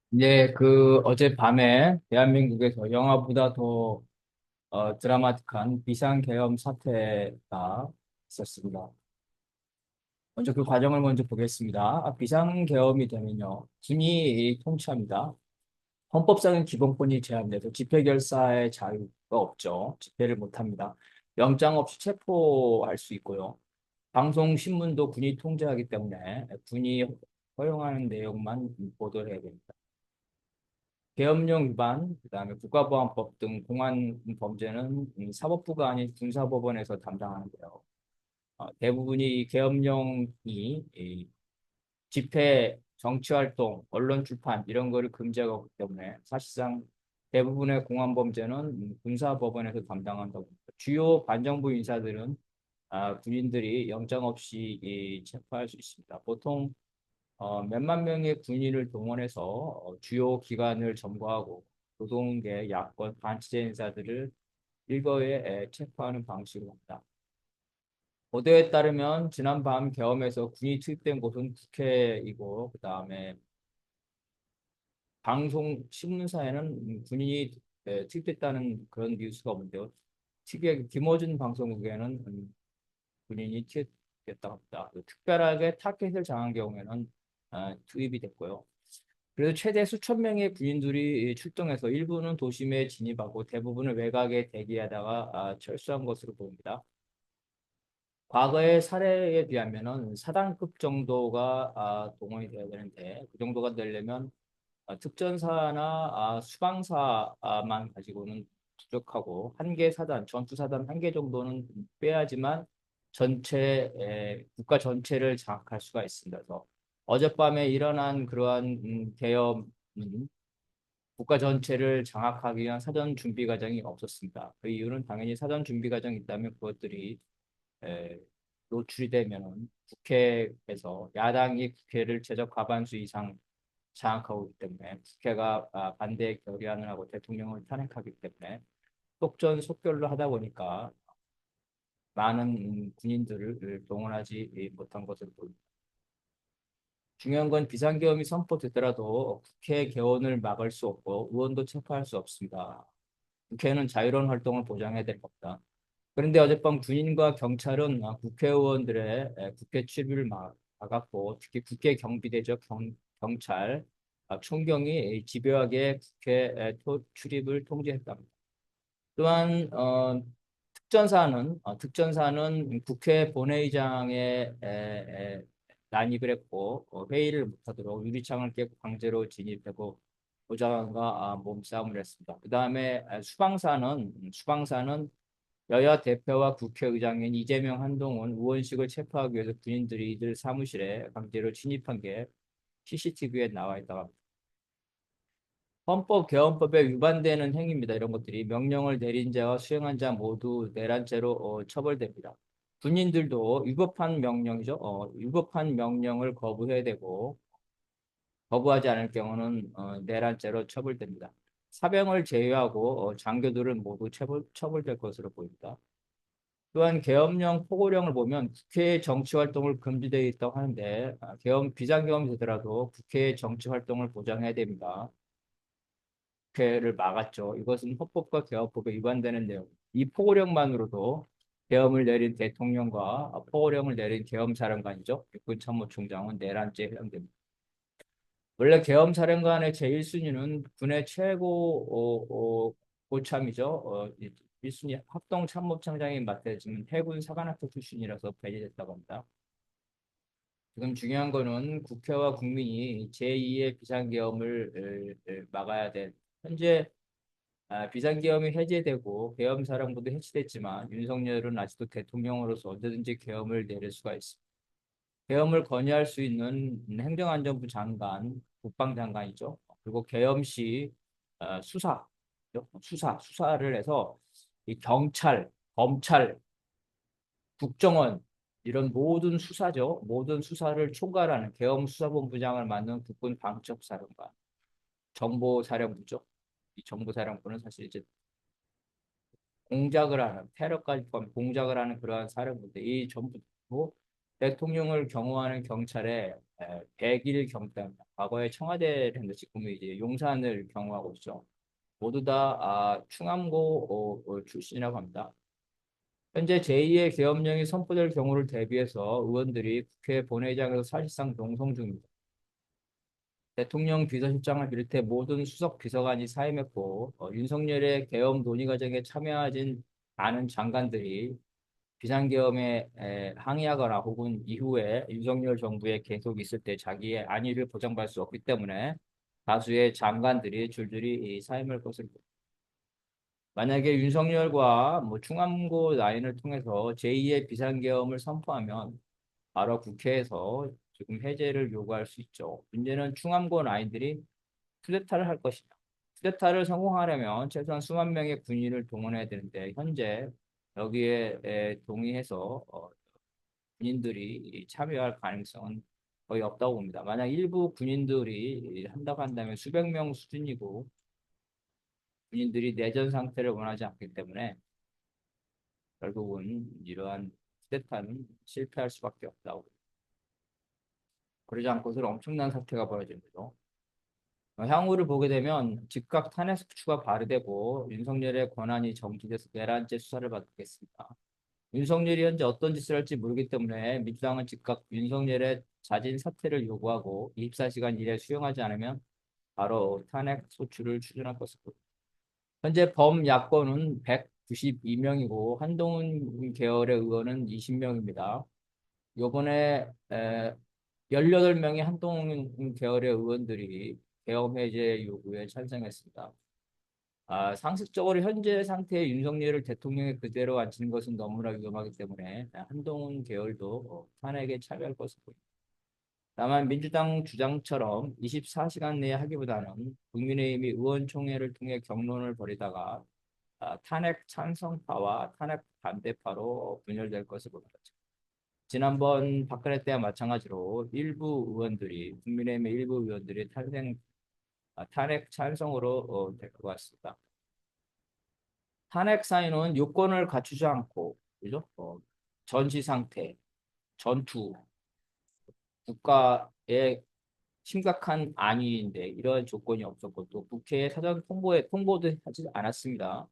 네, 어젯밤에 대한민국에서 영화보다 더 드라마틱한 비상계엄 사태가 있었습니다. 먼저 그 과정을 먼저 보겠습니다. 비상계엄이 되면요, 군이 통치합니다. 헌법상의 기본권이 제한돼서 집회결사의 자유가 없죠. 집회를 못합니다. 영장 없이 체포할 수 있고요. 방송, 신문도 군이 통제하기 때문에 군이 허용하는 내용만 보도를 해야 됩니다. 계엄령 위반, 그다음에 국가보안법 등 공안 범죄는 사법부가 아닌 군사법원에서 담당하는데요. 대부분이 이 계엄령이 이 집회, 정치활동, 언론 출판 이런 거를 금지하고 있기 때문에 사실상 대부분의 공안 범죄는 군사법원에서 담당한다고 합니다. 주요 반정부 인사들은 군인들이 영장 없이 체포할 수 있습니다. 보통 몇만 명의 군인을 동원해서 주요 기관을 점거하고 노동계, 야권, 반치제 인사들을 일거에 체포하는 방식으로 합니다. 보도에 따르면 지난밤 계엄에서 군이 투입된 곳은 국회이고 그다음에 방송 신문사에는 군인이 투입됐다는 그런 뉴스가 없는데요. 특이하게 김어준 방송국에는 군인이 투입됐다고 합니다. 특별하게 타켓을 장한 경우에는 투입이 됐고요. 그래서 최대 수천 명의 군인들이 출동해서 일부는 도심에 진입하고 대부분은 외곽에 대기하다가 철수한 것으로 보입니다. 과거의 사례에 비하면은 사단급 정도가 동원이 되어야 되는데 그 정도가 되려면 특전사나 수방사만 가지고는 부족하고 한 개 사단, 전투 사단 한 개 정도는 빼야지만 국가 전체를 장악할 수가 있습니다. 그래서 어젯밤에 일어난 그러한 계엄은 국가 전체를 장악하기 위한 사전 준비 과정이 없었습니다. 그 이유는 당연히 사전 준비 과정이 있다면 그것들이 에, 노출이 되면은 국회에서 야당이 국회를 최적 과반수 이상 장악하고 있기 때문에 국회가 반대 결의안을 하고 대통령을 탄핵하기 때문에 속전속결로 하다 보니까 많은 군인들을 동원하지 못한 것으로 보입니다. 중요한 건 비상계엄이 선포되더라도 국회 개원을 막을 수 없고 의원도 체포할 수 없습니다. 국회는 자유로운 활동을 보장해야 될 겁니다. 그런데 어젯밤 군인과 경찰은 국회의원들의 국회 출입을 막았고 특히 국회 경비대죠 경찰 총경이 집요하게 국회 출입을 통제했답니다. 또한 특전사는 국회 본회의장에 난입을 했고 회의를 못하도록 유리창을 깨고 강제로 진입하고 보좌관과 몸싸움을 했습니다. 그다음에 수방사는 여야 대표와 국회의장인 이재명, 한동훈, 우원식을 체포하기 위해서 군인들이 이들 사무실에 강제로 진입한 게 CCTV에 나와 있다고 합니다. 헌법 개헌법에 위반되는 행위입니다. 이런 것들이 명령을 내린 자와 수행한 자 모두 내란죄로 처벌됩니다. 군인들도 위법한 명령이죠. 위법한 명령을 거부해야 되고 거부하지 않을 경우는 내란죄로 처벌됩니다. 사병을 제외하고 장교들은 모두 처벌될 것으로 보입니다. 또한 계엄령 포고령을 보면 국회의 정치 활동을 금지되어 있다고 하는데 비상계엄이 되더라도 국회의 정치 활동을 보장해야 됩니다. 국회를 막았죠. 이것은 헌법과 개헌법에 위반되는 내용. 이 포고령만으로도 계엄을 내린 대통령과 포고령을 내린 계엄사령관이죠. 육군참모총장은 내란죄에 해당됩니다. 원래 계엄사령관의 제1순위는 군의 최고 고참이죠. 1순위 합동참모총장이 맡아지는 해군 사관학교 출신이라서 배제됐다고 합니다. 지금 중요한 거는 국회와 국민이 제2의 비상계엄을 막아야 돼. 현재 비상계엄이 해제되고 계엄사령부도 해체됐지만 윤석열은 아직도 대통령으로서 언제든지 계엄을 내릴 수가 있습니다. 계엄을 건의할 수 있는 행정안전부 장관, 국방장관이죠. 그리고 계엄 시 수사를 해서 이 경찰, 검찰, 국정원 이런 모든 수사죠. 모든 수사를 총괄하는 계엄 수사본부장을 맡는 국군 방첩사령관, 정보사령부죠. 이 정보사령부는 사실 이제 공작을 하는 테러까지 포함 공작을 하는 그러한 사령부인데 이 전부 대통령을 경호하는 경찰에 백일 경사입니다. 과거에 청와대를 지금은 이제 용산을 경험하고 있죠. 모두 다 충암고 출신이라고 합니다. 현재 제2의 계엄령이 선포될 경우를 대비해서 의원들이 국회 본회의장에서 사실상 농성 중입니다. 대통령 비서실장을 비롯해 모든 수석 비서관이 사임했고 윤석열의 계엄 논의 과정에 참여하진 않은 장관들이 비상계엄에 항의하거나 혹은 이후에 윤석열 정부에 계속 있을 때 자기의 안위를 보장받을 수 없기 때문에 다수의 장관들이 줄줄이 이 사임할 것으로 보입니다. 만약에 윤석열과 뭐 충암고 라인을 통해서 제2의 비상계엄을 선포하면 바로 국회에서 지금 해제를 요구할 수 있죠. 문제는 충암고 라인들이 쿠데타를 할 것이냐. 쿠데타를 성공하려면 최소한 수만 명의 군인을 동원해야 되는데 현재 여기에 동의해서 군인들이 참여할 가능성은 거의 없다고 봅니다. 만약 일부 군인들이 한다고 한다면 수백 명 수준이고 군인들이 내전 상태를 원하지 않기 때문에 결국은 이러한 쿠데타는 실패할 수밖에 없다고. 그러지 않고서는 엄청난 사태가 벌어지는 거죠. 향후를 보게 되면 즉각 탄핵 소추가 발의되고 윤석열의 권한이 정지돼서 내란죄 수사를 받겠습니다. 윤석열이 현재 어떤 짓을 할지 모르기 때문에 민주당은 즉각 윤석열의 자진 사퇴를 요구하고 24시간 이내 수용하지 않으면 바로 탄핵 소추를 추진할 것으로 보입니다. 현재 범야권은 192명이고 한동훈 계열의 의원은 20명입니다. 요번에 18명의 한동훈 계열의 의원들이 계엄 해제 요구에 찬성했습니다. 상식적으로 현재 상태의 윤석열을 대통령에 그대로 앉히는 것은 너무나 위험하기 때문에 한동훈 계열도 탄핵에 참여할 것으로 보입니다. 다만 민주당 주장처럼 24시간 내에 하기보다는 국민의힘이 의원총회를 통해 경론을 벌이다가 탄핵 찬성파와 탄핵 반대파로 분열될 것으로 보입니다. 지난번 박근혜 때와 마찬가지로 일부 의원들이 국민의힘의 일부 의원들이 탄핵 찬성으로 될 것 같습니다. 탄핵 사유는 요건을 갖추지 않고, 그죠? 전시 상태, 전투, 국가의 심각한 안위인데 이런 조건이 없었고 또 국회에 사전 통보도 하지 않았습니다.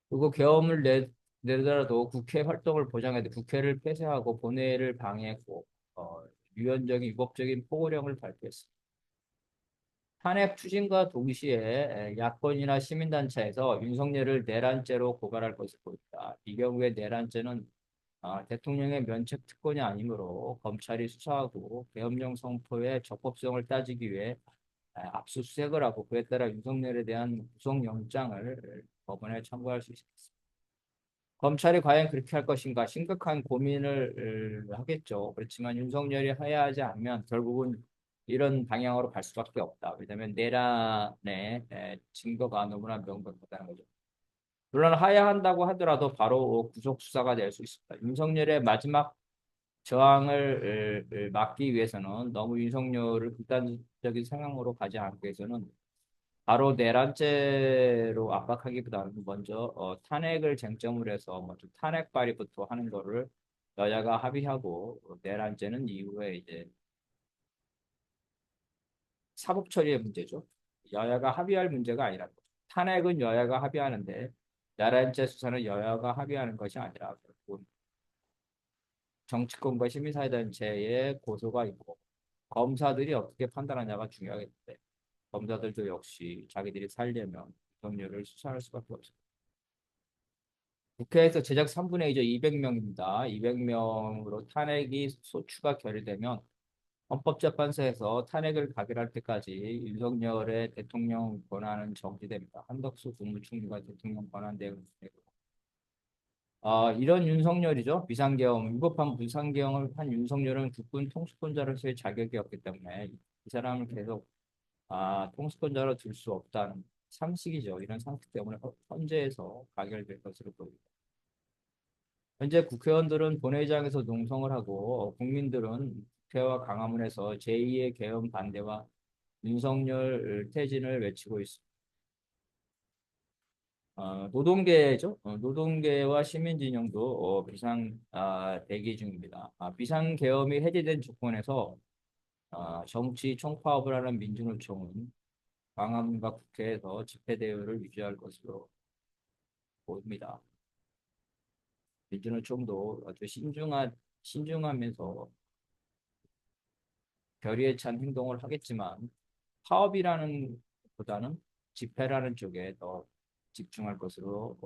그리고 계엄을 내더라도 국회 활동을 보장해야 돼. 국회를 폐쇄하고 본회의를 방해했고 유연적인 위법적인 포고령을 발표했습니다. 탄핵 추진과 동시에 야권이나 시민단체에서 윤석열을 내란죄로 고발할 것을 보입니다. 이 경우에 내란죄는 대통령의 면책 특권이 아니므로 검찰이 수사하고 계엄령 선포의 적법성을 따지기 위해 압수수색을 하고 그에 따라 윤석열에 대한 구속영장을 법원에 청구할 수 있습니다. 검찰이 과연 그렇게 할 것인가 심각한 고민을 하겠죠. 그렇지만 윤석열이 하야하지 않으면 결국은 이런 방향으로 갈 수밖에 없다. 왜냐하면 내란의 증거가 너무나 명백하다는 거죠. 물론 하야한다고 하더라도 바로 구속 수사가 될 수 있습니다. 윤석열의 마지막 저항을 막기 위해서는 너무 윤석열을 극단적인 상황으로 가지 않기 위해서는 바로 내란죄로 압박하기보다는 먼저 탄핵을 쟁점으로 해서 먼저 탄핵 발의부터 하는 거를 여야가 합의하고 내란죄는 이후에 이제 사법 처리의 문제죠. 여야가 합의할 문제가 아니라 탄핵은 여야가 합의하는데 내란죄 수사는 여야가 합의하는 것이 아니라 결국은 정치권과 시민사회단체의 고소가 있고 검사들이 어떻게 판단하냐가 중요하겠는데 검사들도 역시 자기들이 살려면 윤석열을 수사할 수밖에 없습니다. 국회에서 제작 3분의 2죠. 200명입니다. 200명으로 탄핵이 소추가 결의되면 헌법재판소에서 탄핵을 가결할 때까지 윤석열의 대통령 권한은 정지됩니다. 한덕수 국무총리가 대통령 권한 대행을 지내고 이런 윤석열이죠. 비상계엄, 위법한 비상계엄을 한 윤석열은 국군 통수권자로서의 자격이 없기 때문에 이 사람을 계속 통수권자로 둘 수 없다는 상식이죠. 이런 상식 때문에 헌재에서 가결될 것으로 보입니다. 현재 국회의원들은 본회의장에서 농성을 하고 국민들은 국회와 광화문에서 제2의 계엄 반대와 윤석열 퇴진을 외치고 있습니다. 노동계죠. 노동계와 시민진영도 비상 대기 중입니다. 비상 계엄이 해제된 조건에서 정치 총파업을 하는 민주노총은 광화문과 국회에서 집회 대우를 유지할 것으로 보입니다. 민주노총도 아주 신중하면서 결의에 찬 행동을 하겠지만 파업이라는 보다는 집회라는 쪽에 더 집중할 것으로